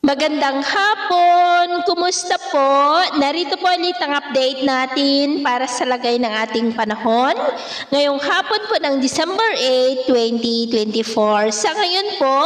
Magandang hapon! Kumusta po? Narito po ulit ang update natin para sa lagay ng ating panahon. Ngayong hapon po ng December 8, 2024. Sa ngayon po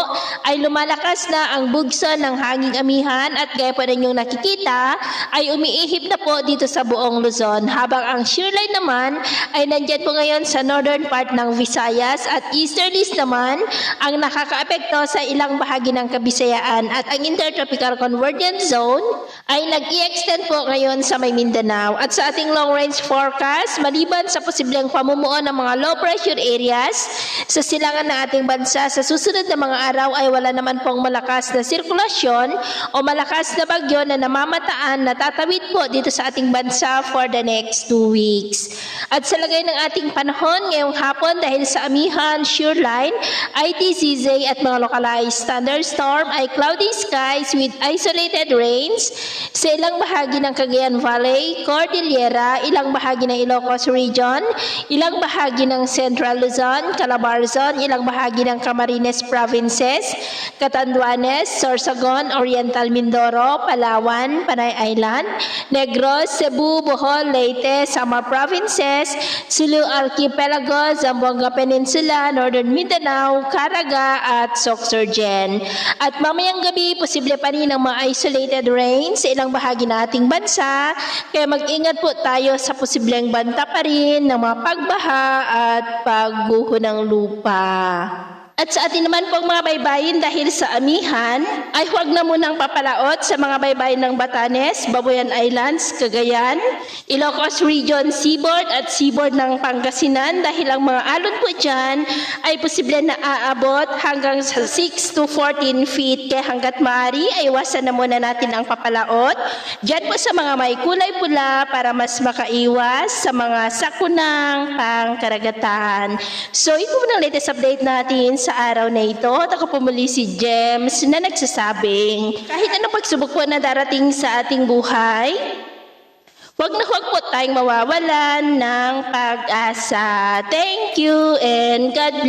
ay lumalakas na ang bugso ng hanging amihan at gaya po ninyong nakikita ay umiihip na po dito sa buong Luzon. Habang ang shearline naman ay nandyan po ngayon sa northern part ng Visayas at easterlies naman ang nakakaapekto sa ilang bahagi ng Kabisayaan at ang Intertropical Convergence Zone ay nag-i-extend po ngayon sa may Mindanao. At sa ating long-range forecast, maliban sa posibleng pamumuo ng mga low-pressure areas sa silangan ng ating bansa, sa susunod na mga araw ay wala naman pong malakas na sirkulasyon o malakas na bagyo na namamataan na tatawid po dito sa ating bansa for the next 2 weeks. At sa lagay ng ating panahon ngayong hapon dahil sa amihan, shoreline, ITCZ at mga localized thunderstorm ay cloudy skies with isolated rains sa ilang bahagi ng Cagayan Valley, Cordillera, ilang bahagi ng Ilocos Region, ilang bahagi ng Central Luzon, Calabarzon, ilang bahagi ng Camarines Provinces, Catanduanes, Sorsogon, Oriental Mindoro, Palawan, Panay Island, Negros, Cebu, Bohol, Leyte, Samar Provinces, Sulu Archipelago, Zamboanga Peninsula, Northern Mindanao, Caraga at Sorsogon. At mamayang gabi, posible pa rin ang mga isolated rain sa ilang bahagi ng ating bansa, kaya mag-ingat po tayo sa posibleng banta pa rin ng mga pagbaha at pagguho ng lupa. At sa atin naman pong mga baybayin dahil sa amihan, ay huwag na munang papalaot sa mga baybayin ng Batanes, Babuyan Islands, Cagayan, Ilocos Region, Seaboard at Seaboard ng Pangasinan dahil ang mga alon po dyan ay posible na aabot hanggang sa 6 to 14 feet. Kaya hanggat maaari ay iwasan na muna natin ang papalaot dyan po sa mga may kulay pula para mas makaiwas sa mga sakunang pangkaragatan. So ito po ang latest update natin sa araw na ito. At ako po muli si James na nagsasabing kahit anong pagsubok po na darating sa ating buhay, huwag na huwag po tayong mawawalan ng pag-asa. Thank you and God bless.